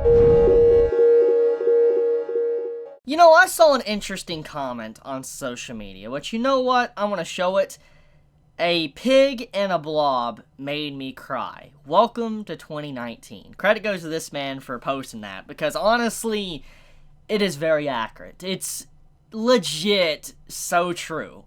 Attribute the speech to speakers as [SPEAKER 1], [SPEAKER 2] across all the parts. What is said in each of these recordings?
[SPEAKER 1] You know, I saw an interesting comment on social media, which, you know what, I want to show it. A pig and a blob made me cry. Welcome to 2019. Credit goes to this man for posting that, because honestly, it is very accurate. It's legit so true.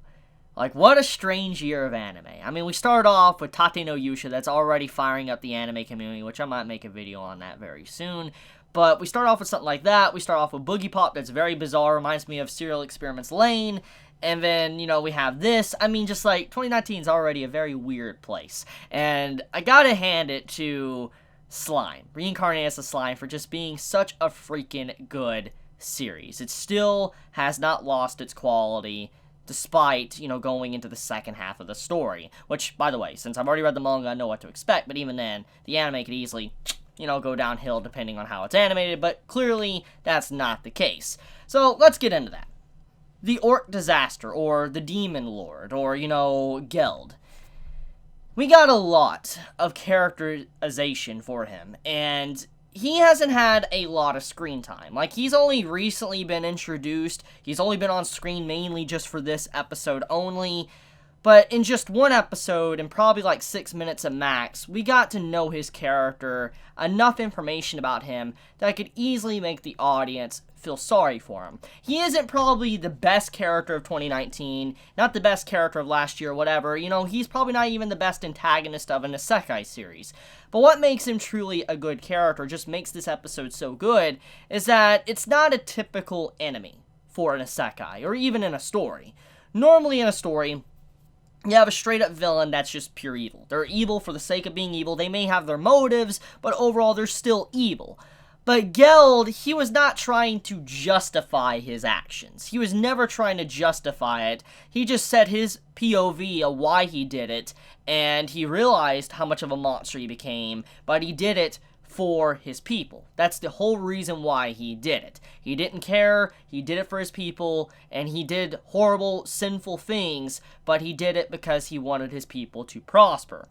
[SPEAKER 1] Like, what a strange year of anime. I mean, we start off with Tate no Yusha that's already firing up the anime community, which I might make a video on that very soon. But we start off with something like that. We start off with Boogie Pop that's very bizarre, reminds me of Serial Experiments Lane. And then, you know, we have this. I mean, just like, 2019 is already a very weird place. And I gotta hand it to Slime, Reincarnated as a Slime, for just being such a freaking good series. It still has not lost its quality, despite, you know, going into the second half of the story. Which, by the way, since I've already read the manga, I know what to expect. But even then, the anime could easily, you know, go downhill depending on how it's animated. But clearly, that's not the case. So, let's get into that. The Orc Disaster, or the Demon Lord, or, you know, Geld. We got a lot of characterization for him, and he hasn't had a lot of screen time. Like, he's only recently been introduced. He's only been on screen mainly just for this episode only. But in just one episode, and probably like 6 minutes at max, we got to know his character, enough information about him that could easily make the audience feel sorry for him. He isn't probably the best character of 2019, not the best character of last year, whatever. You know, he's probably not even the best antagonist of an isekai series. But what makes him truly a good character, just makes this episode so good, is that it's not a typical enemy for an isekai, or even in a story. Normally in a story, you have a straight-up villain that's just pure evil. They're evil for the sake of being evil. They may have their motives, but overall they're still evil. But Geld, he was not trying to justify his actions. He was never trying to justify it. He just said his POV of why he did it, and he realized how much of a monster he became, but he did it for his people. That's the whole reason why he did it. He didn't care, he did it for his people, and he did horrible, sinful things, but he did it because he wanted his people to prosper.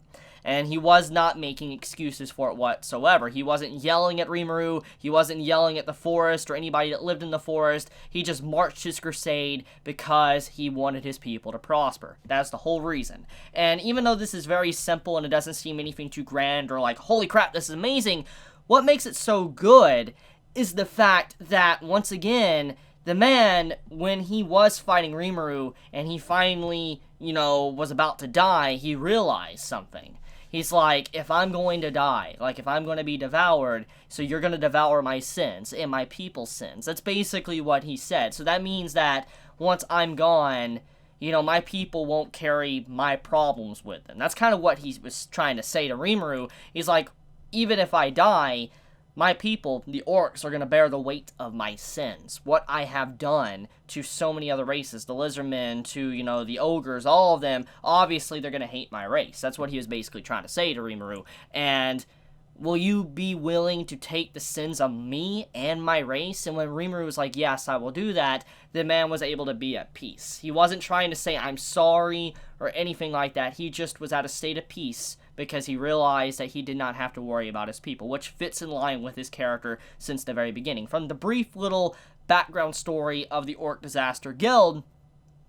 [SPEAKER 1] And he was not making excuses for it whatsoever. He wasn't yelling at Rimuru, he wasn't yelling at the forest or anybody that lived in the forest. He just marched his crusade because he wanted his people to prosper. That's the whole reason. And even though this is very simple and it doesn't seem anything too grand or like, holy crap, this is amazing, what makes it so good is the fact that, once again, the man, when he was fighting Rimuru and he finally, you know, was about to die, he realized something. He's like, if I'm going to die, like if I'm going to be devoured, so you're going to devour my sins and my people's sins. That's basically what he said. So that means that once I'm gone, you know, my people won't carry my problems with them. That's kind of what he was trying to say to Rimuru. He's like, even if I die, my people, the orcs, are going to bear the weight of my sins. What I have done to so many other races, the lizardmen, to, you know, the ogres, all of them, obviously they're going to hate my race. That's what he was basically trying to say to Rimuru. And will you be willing to take the sins of me and my race? And when Rimuru was like, yes, I will do that, the man was able to be at peace. He wasn't trying to say, I'm sorry, or anything like that. He just was at a state of peace because he realized that he did not have to worry about his people, which fits in line with his character since the very beginning. From the brief little background story of the Orc Disaster Geld,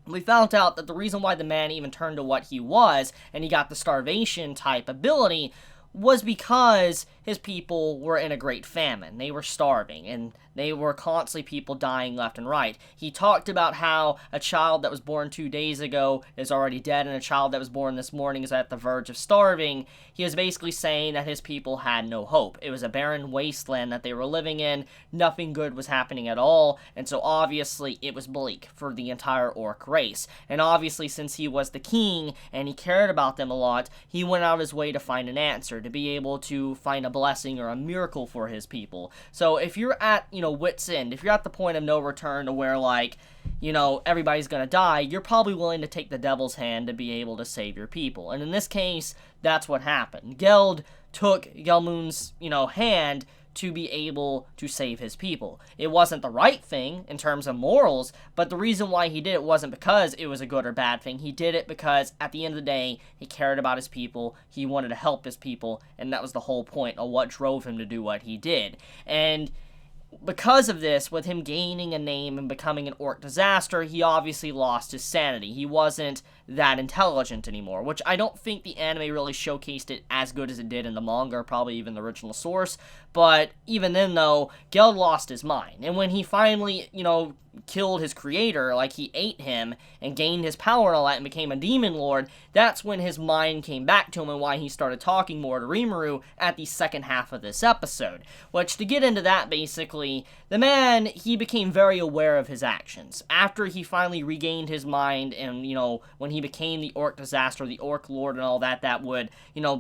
[SPEAKER 1] we found out that the reason why the man even turned to what he was, and he got the starvation type ability, was because his people were in a great famine. They were starving, and they were constantly people dying left and right. He talked about how a child that was born 2 days ago is already dead, and a child that was born this morning is at the verge of starving. He was basically saying that his people had no hope. It was a barren wasteland that they were living in. Nothing good was happening at all, and so obviously it was bleak for the entire orc race. And obviously, since he was the king, and he cared about them a lot, he went out of his way to find an answer, to be able to find a blessing or a miracle for his people. So if you're at, you know, wit's end, if you're at the point of no return to where, like, you know, everybody's gonna die, you're probably willing to take the devil's hand to be able to save your people. And in this case, that's what happened. Geld took Gelmoon's, you know, hand to be able to save his people. It wasn't the right thing in terms of morals, but the reason why he did it wasn't because it was a good or bad thing. He did it because at the end of the day, he cared about his people, he wanted to help his people, and that was the whole point of what drove him to do what he did. And because of this, with him gaining a name and becoming an orc disaster, he obviously lost his sanity. He wasn't that intelligent anymore, which I don't think the anime really showcased it as good as it did in the manga, or probably even the original source. But even then, though, Geld lost his mind. And when he finally, killed his creator, like he ate him and gained his power and all that and became a demon lord, that's when his mind came back to him and why he started talking more to Rimuru at the second half of this episode. Which, to get into that, basically, the man, he became very aware of his actions. After he finally regained his mind and, when he became the orc disaster, the orc lord and all that, that would,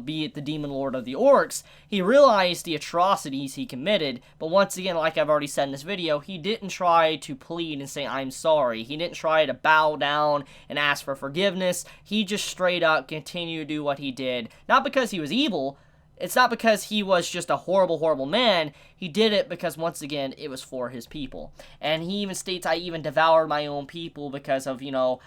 [SPEAKER 1] be the demon lord of the orcs, he realized the atrocities he committed, but once again, like I've already said in this video, he didn't try to plead and say, I'm sorry. He didn't try to bow down and ask for forgiveness. He just straight up continued to do what he did. Not because he was evil. It's not because he was just a horrible, horrible man. He did it because, once again, it was for his people. And he even states, I even devoured my own people because of,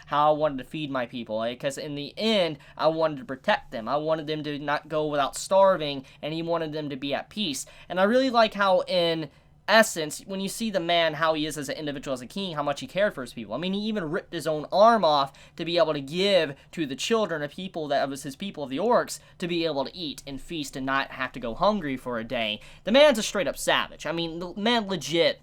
[SPEAKER 1] how I wanted to feed my people. Because in the end, I wanted to protect them. I wanted them to not go without starving, and he wanted them to be at peace. And I really like how in essence, when you see the man, how he is as an individual, as a king, how much he cared for his people. I mean, he even ripped his own arm off to be able to give to the children of people that was his people of the orcs to be able to eat and feast and not have to go hungry for a day. The man's a straight up savage. I mean, the man legit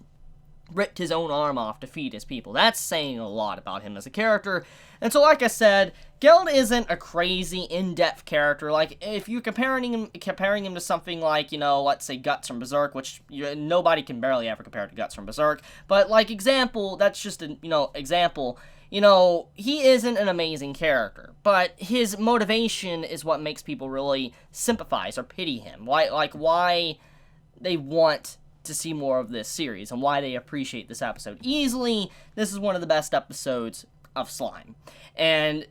[SPEAKER 1] ripped his own arm off to feed his people. That's saying a lot about him as a character. And so, like I said, Geld isn't a crazy, in-depth character. Like, if you're comparing him to something like, let's say Guts from Berserk, which nobody can barely ever compare to Guts from Berserk. But, like, example, that's just an, example. He isn't an amazing character, but his motivation is what makes people really sympathize or pity him. Why they want to see more of this series and why they appreciate this episode. Easily, this is one of the best episodes of Slime. And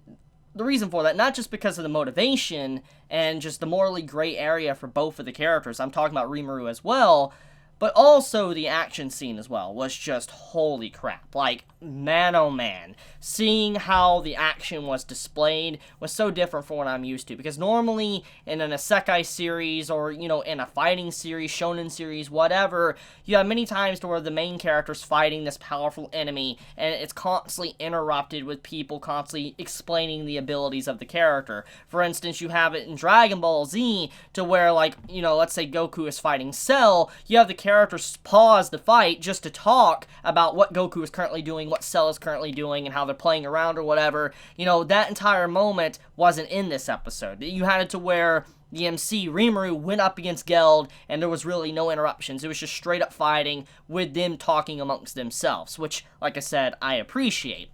[SPEAKER 1] the reason for that, not just because of the motivation and just the morally gray area for both of the characters, I'm talking about Rimuru as well, but also the action scene as well was just holy crap. Like, man oh man. Seeing how the action was displayed was so different from what I'm used to. Because normally, in an isekai series or, in a fighting series, shonen series, whatever, you have many times to where the main character's fighting this powerful enemy and it's constantly interrupted with people constantly explaining the abilities of the character. For instance, you have it in Dragon Ball Z to where, let's say Goku is fighting Cell, you have the characters pause the fight just to talk about what Goku is currently doing, what Cell is currently doing, and how they're playing around or whatever. That entire moment wasn't in this episode. You had it to where the MC, Rimuru, went up against Geld, and there was really no interruptions. It was just straight up fighting with them talking amongst themselves, which, like I said, I appreciate.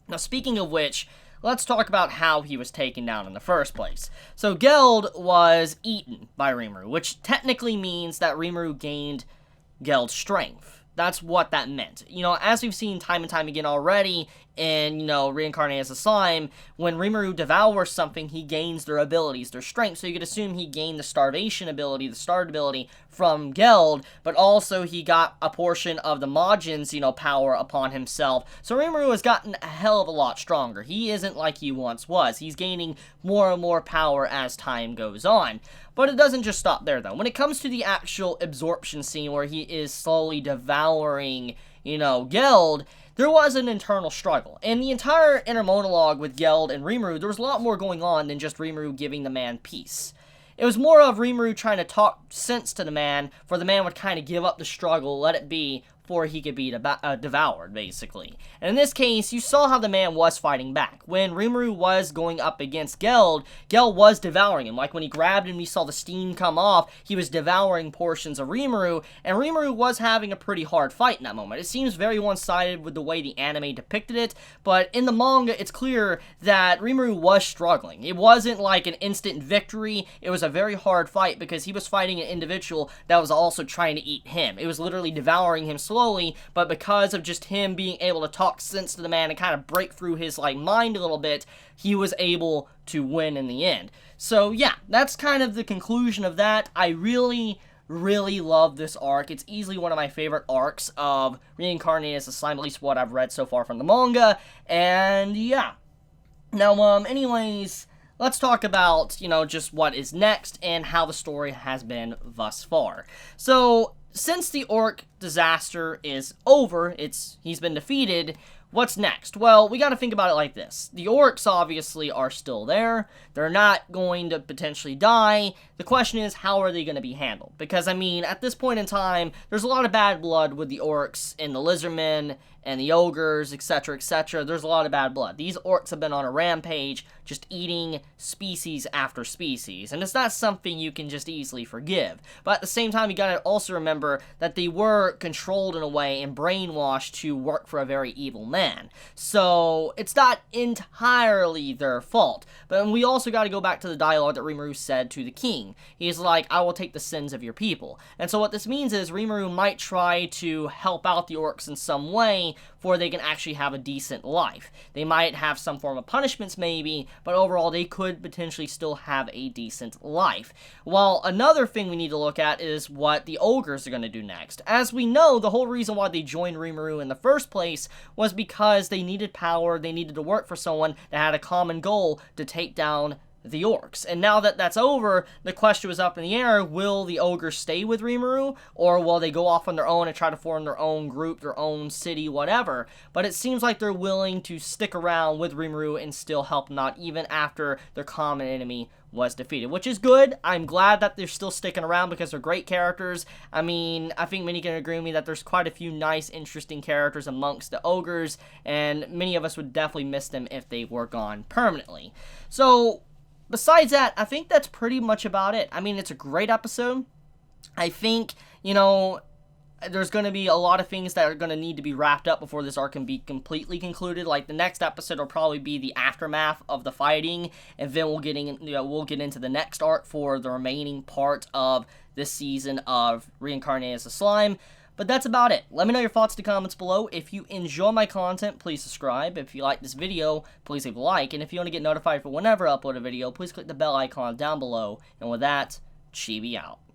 [SPEAKER 1] Now, speaking of which, let's talk about how he was taken down in the first place. So Geld was eaten by Rimuru, which technically means that Rimuru gained Geld's strength. That's what that meant. As we've seen time and time again already in, Reincarnated as a Slime, when Rimuru devours something, he gains their abilities, their strength. So you could assume he gained the starvation ability, the starved ability from Geld, but also he got a portion of the Majin's, power upon himself. So Rimuru has gotten a hell of a lot stronger. He isn't like he once was. He's gaining more and more power as time goes on. But it doesn't just stop there, though. When it comes to the actual absorption scene where he is slowly devouring, Geld, there was an internal struggle. In the entire inner monologue with Geld and Rimuru, there was a lot more going on than just Rimuru giving the man peace. It was more of Rimuru trying to talk sense to the man, for the man would kind of give up the struggle, let it be, before he could be devoured, basically. And in this case, you saw how the man was fighting back. When Rimuru was going up against Geld, Geld was devouring him. Like when he grabbed him, you saw the steam come off, he was devouring portions of Rimuru, and Rimuru was having a pretty hard fight in that moment. It seems very one-sided with the way the anime depicted it, but in the manga, it's clear that Rimuru was struggling. It wasn't like an instant victory, it was a very hard fight because he was fighting an individual that was also trying to eat him. It was literally devouring him slowly, but because of just him being able to talk sense to the man and kind of break through his mind a little bit, he was able to win in the end. So yeah, that's kind of the conclusion of that. I really really love this arc. It's easily one of my favorite arcs of Reincarnated as a Slime, at least what I've read so far from the manga. And yeah. Now, anyways, let's talk about, just what is next and how the story has been thus far. So, since the orc disaster is over, he's been defeated, what's next? Well, we gotta think about it like this. The orcs obviously are still there. They're not going to potentially die. The question is, how are they going to be handled? Because, I mean, at this point in time, there's a lot of bad blood with the orcs and the lizardmen and the ogres, etc., etc. There's a lot of bad blood. These orcs have been on a rampage, just eating species after species, and it's not something you can just easily forgive. But at the same time, you gotta also remember that they were controlled in a way and brainwashed to work for a very evil man. So, it's not entirely their fault. But we also gotta go back to the dialogue that Rimuru said to the king. He's like, I will take the sins of your people. And so what this means is Rimuru might try to help out the orcs in some way for they can actually have a decent life. They might have some form of punishments maybe, but overall they could potentially still have a decent life. Well, another thing we need to look at is what the ogres are going to do next. As we know, the whole reason why they joined Rimuru in the first place was because they needed power, they needed to work for someone that had a common goal to take down the orcs. And now that that's over, the question was up in the air, will the ogres stay with Rimuru, or will they go off on their own and try to form their own group, their own city, whatever? But it seems like they're willing to stick around with Rimuru and still help them out, even after their common enemy was defeated, which is good. I'm glad that they're still sticking around because they're great characters. I mean, I think many can agree with me that there's quite a few nice, interesting characters amongst the ogres, and many of us would definitely miss them if they were gone permanently. So, besides that, I think that's pretty much about it. I mean, it's a great episode. I think, there's going to be a lot of things that are going to need to be wrapped up before this arc can be completely concluded. Like, the next episode will probably be the aftermath of the fighting, and then we'll get into the next arc for the remaining part of this season of Reincarnated as a Slime. But that's about it. Let me know your thoughts in the comments below. If you enjoy my content, please subscribe. If you like this video, please leave a like. And if you want to get notified for whenever I upload a video, please click the bell icon down below. And with that, Chibi out.